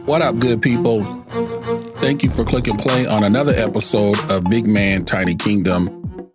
What up, good people? Thank you for clicking play on another episode of Big Man, Tiny Kingdom.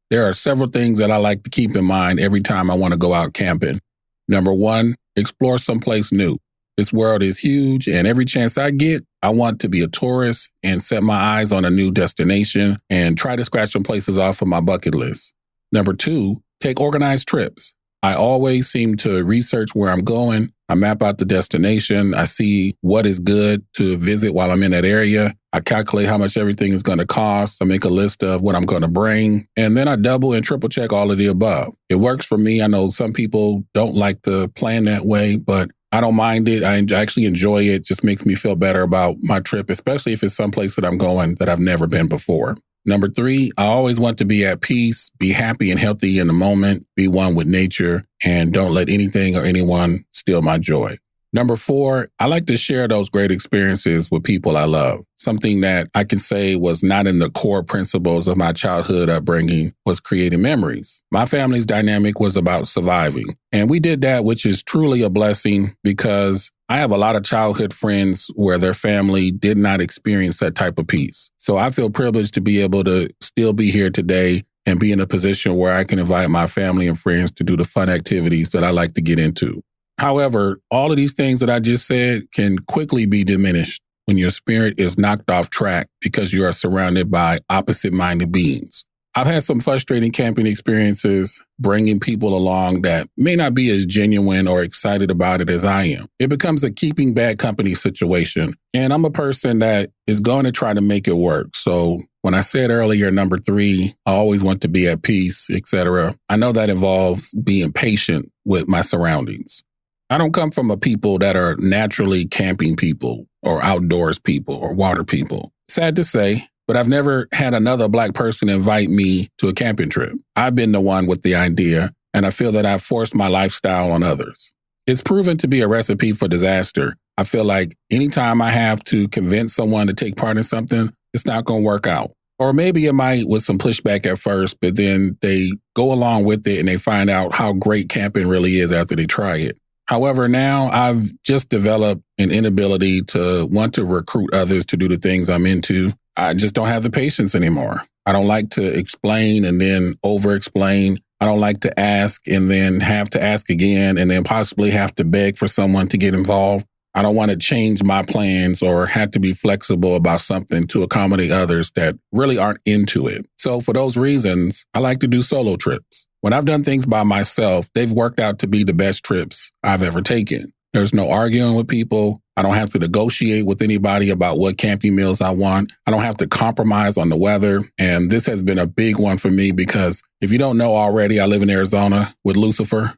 There are several things that I like to keep in mind every time I want to go out camping. Number one, explore someplace new. This world is huge, and every chance I get, I want to be a tourist and set my eyes on a new destination and try to scratch some places off of my bucket list. Number two, take organized trips. I always seem to research where I'm going. I map out the destination. I see what is good to visit while I'm in that area. I calculate how much everything is going to cost. I make a list of what I'm going to bring. And then I double and triple check all of the above. It works for me. I know some people don't like to plan that way, but I don't mind it. I actually enjoy it. It just makes me feel better about my trip, especially if it's someplace that I'm going that I've never been before. Number three, I always want to be at peace, be happy and healthy in the moment, be one with nature, and don't let anything or anyone steal my joy. Number four, I like to share those great experiences with people I love. Something that I can say was not in the core principles of my childhood upbringing was creating memories. My family's dynamic was about surviving. And we did that, which is truly a blessing because I have a lot of childhood friends where their family did not experience that type of peace. So I feel privileged to be able to still be here today and be in a position where I can invite my family and friends to do the fun activities that I like to get into. However, all of these things that I just said can quickly be diminished when your spirit is knocked off track because you are surrounded by opposite-minded beings. I've had some frustrating camping experiences bringing people along that may not be as genuine or excited about it as I am. It becomes a keeping bad company situation. And I'm a person that is going to try to make it work. So when I said earlier, number three, I always want to be at peace, etc. I know that involves being patient with my surroundings. I don't come from a people that are naturally camping people or outdoors people or water people. Sad to say, but I've never had another Black person invite me to a camping trip. I've been the one with the idea, and I feel that I've forced my lifestyle on others. It's proven to be a recipe for disaster. I feel like anytime I have to convince someone to take part in something, it's not going to work out. Or maybe it might with some pushback at first, but then they go along with it and they find out how great camping really is after they try it. However, now I've just developed an inability to want to recruit others to do the things I'm into. I just don't have the patience anymore. I don't like to explain and then over-explain. I don't like to ask and then have to ask again and then possibly have to beg for someone to get involved. I don't want to change my plans or have to be flexible about something to accommodate others that really aren't into it. So for those reasons, I like to do solo trips. When I've done things by myself, they've worked out to be the best trips I've ever taken. There's no arguing with people. I don't have to negotiate with anybody about what camping meals I want. I don't have to compromise on the weather. And this has been a big one for me because if you don't know already, I live in Arizona with Lucifer.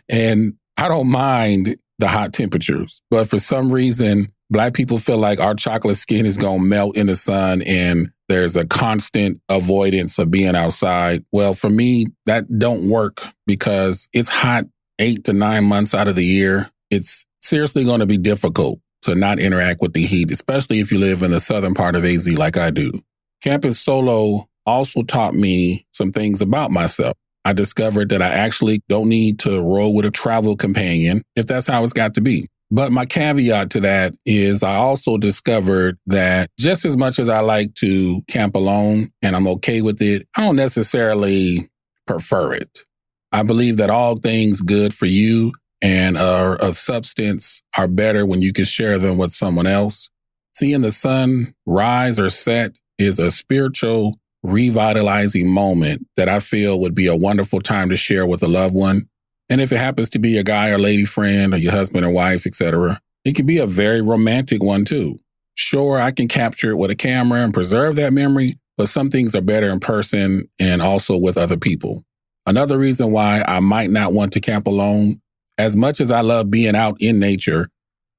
And I don't mind the hot temperatures. But for some reason, Black people feel like our chocolate skin is going to melt in the sun and there's a constant avoidance of being outside. Well, for me, that don't work because it's hot 8 to 9 months out of the year. It's seriously going to be difficult to not interact with the heat, especially if you live in the southern part of AZ like I do. Camping solo also taught me some things about myself. I discovered that I actually don't need to roll with a travel companion if that's how it's got to be. But my caveat to that is I also discovered that just as much as I like to camp alone and I'm okay with it, I don't necessarily prefer it. I believe that all things good for you and are of substance are better when you can share them with someone else. Seeing the sun rise or set is a spiritual revitalizing moment that I feel would be a wonderful time to share with a loved one. And if it happens to be your guy or lady friend or your husband or wife, etc., it can be a very romantic one too. Sure, I can capture it with a camera and preserve that memory, but some things are better in person and also with other people. Another reason why I might not want to camp alone, as much as I love being out in nature,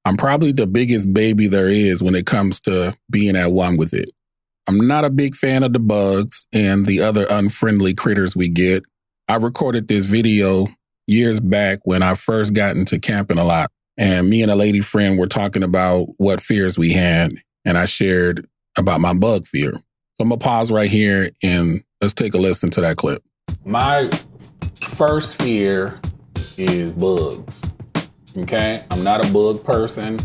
I'm probably the biggest baby there is when it comes to being at one with it. I'm not a big fan of the bugs and the other unfriendly critters we get. I recorded this video years back when I first got into camping a lot. And me and a lady friend were talking about what fears we had. And I shared about my bug fear. So I'm going to pause right here and Let's take a listen to that clip. My first fear is bugs. Okay? I'm not a bug person.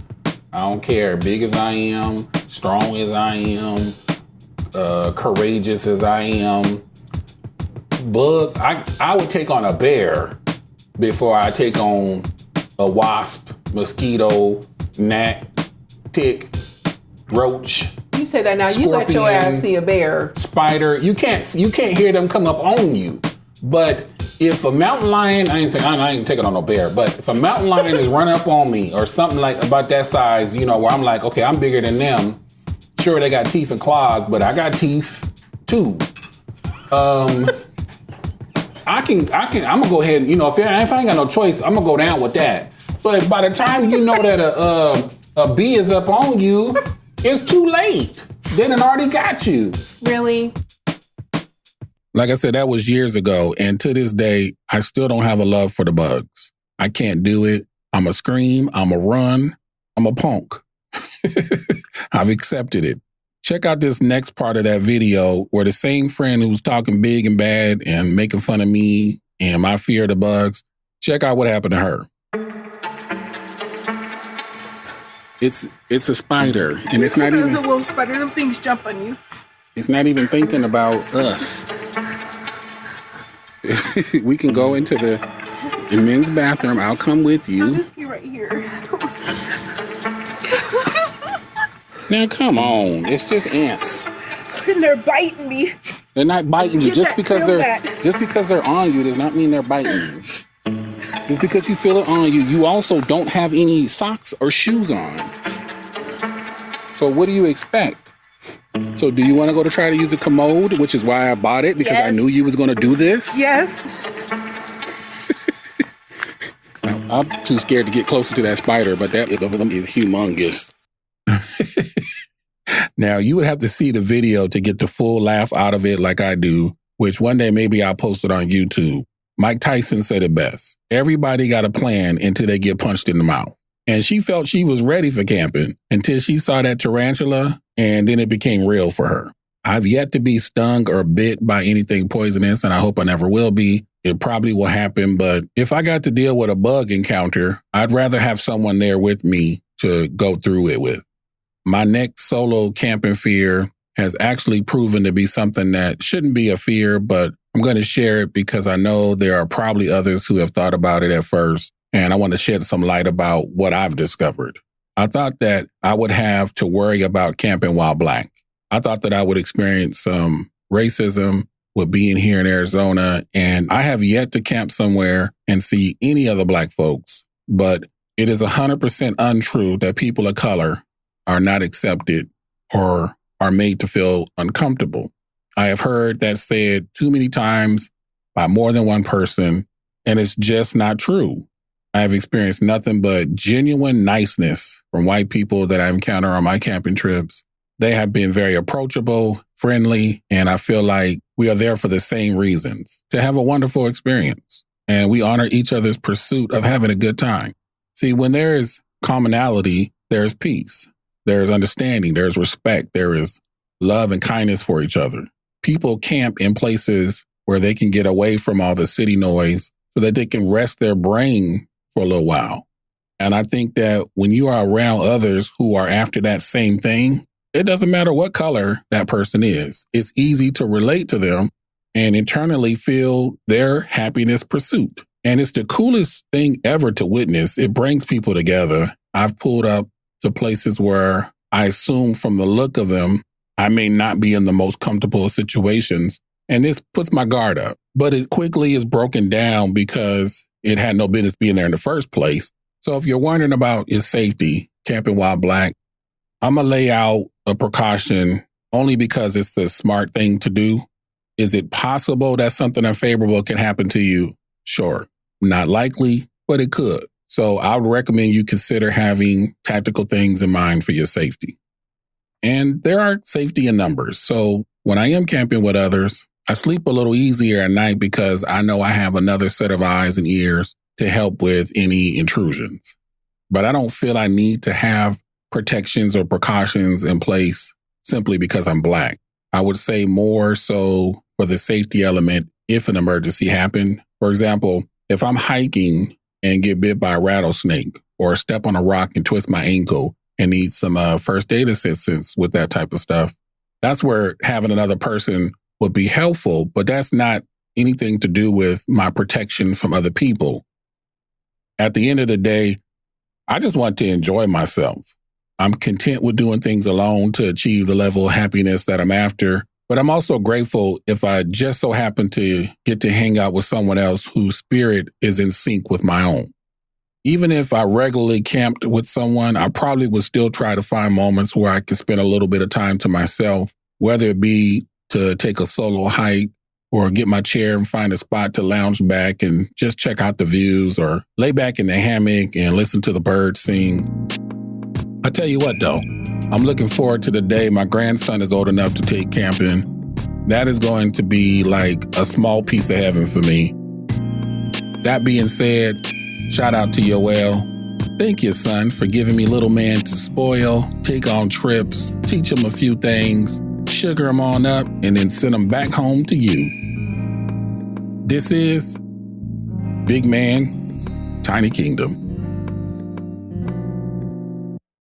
I don't care big as I am, strong as I am, courageous as I am. Bug, I would take on a bear before I take on a wasp, mosquito, gnat, tick, roach. You say that now, scorpion, you let your ass see a bear. Spider. You can't hear them come up on you. But if a mountain lion, I ain't taking on no bear, but if a mountain lion is running up on me or something like about that size, you know, where I'm like, okay, I'm bigger than them. Sure, they got teeth and claws, but I got teeth too. I'm gonna go ahead and, you know, if I ain't got no choice, I'm gonna go down with that. But by the time you know that a bee is up on you, it's too late. They done already got you. Really? Like I said, that was years ago. And to this day, I still don't have a love for the bugs. I can't do it. I'm a scream. I'm a run. I'm a punk. I've accepted it. Check out this next part of that video where the same friend who was talking big and bad and making fun of me and my fear of the bugs, check out what happened to her. It's a spider, and it's not even... It's a little spider. Them things jump on you. It's not even thinking about us. We can go into the men's bathroom. I'll come with you. I'll just be right here. Now, come on. It's just ants. And they're biting me. They're not biting you. Just because they're on you does not mean they're biting you. Just because you feel it on you, you also don't have any socks or shoes on. So what do you expect? So do you want to go to try to use a commode, which is why I bought it, because I knew you was going to do this? Yes. I'm too scared to get closer to that spider, but that of them is humongous. Now, you would have to see the video to get the full laugh out of it like I do, which one day maybe I'll post it on YouTube. Mike Tyson said it best. Everybody got a plan until they get punched in the mouth. And she felt she was ready for camping until she saw that tarantula, and then it became real for her. I've yet to be stung or bit by anything poisonous, and I hope I never will be. It probably will happen, but if I got to deal with a bug encounter, I'd rather have someone there with me to go through it with. My next solo camping fear has actually proven to be something that shouldn't be a fear, but I'm going to share it because I know there are probably others who have thought about it at first, and I want to shed some light about what I've discovered. I thought that I would have to worry about camping while Black. I thought that I would experience some racism with being here in Arizona, and I have yet to camp somewhere and see any other Black folks, but it is 100% untrue that people of color are not accepted or are made to feel uncomfortable. I have heard that said too many times by more than one person, and it's just not true. I have experienced nothing but genuine niceness from white people that I encounter on my camping trips. They have been very approachable, friendly, and I feel like we are there for the same reasons, to have a wonderful experience. And we honor each other's pursuit of having a good time. See, when there is commonality, there's peace, there's understanding, there's respect, there is love and kindness for each other. People camp in places where they can get away from all the city noise so that they can rest their brain for a little while. And I think that when you are around others who are after that same thing, it doesn't matter what color that person is. It's easy to relate to them and internally feel their happiness pursuit. And it's the coolest thing ever to witness. It brings people together. I've pulled up to places where I assume from the look of them, I may not be in the most comfortable situations. And this puts my guard up. But it quickly is broken down because it had no business being there in the first place. So if you're wondering about your safety, camping while Black, I'm going to lay out a precaution only because it's the smart thing to do. Is it possible that something unfavorable can happen to you? Sure. Not likely, but it could. So I would recommend you consider having tactical things in mind for your safety. And there are safety in numbers. So when I am camping with others, I sleep a little easier at night because I know I have another set of eyes and ears to help with any intrusions. But I don't feel I need to have protections or precautions in place simply because I'm Black. I would say more so for the safety element if an emergency happened. For example, if I'm hiking and get bit by a rattlesnake or step on a rock and twist my ankle and need some first aid assistance with that type of stuff, that's where having another person would be helpful, but that's not anything to do with my protection from other people. At the end of the day, I just want to enjoy myself. I'm content with doing things alone to achieve the level of happiness that I'm after. But I'm also grateful if I just so happen to get to hang out with someone else whose spirit is in sync with my own. Even if I regularly camped with someone, I probably would still try to find moments where I could spend a little bit of time to myself, whether it be to take a solo hike or get my chair and find a spot to lounge back and just check out the views or lay back in the hammock and listen to the birds sing. I tell you what, though, I'm looking forward to the day my grandson is old enough to take camping. That is going to be like a small piece of heaven for me. That being said, shout out to Yoel. Thank you, son, for giving me little man to spoil, take on trips, teach him a few things, sugar him on up, and then send him back home to you. This is Big Man, Tiny Kingdom.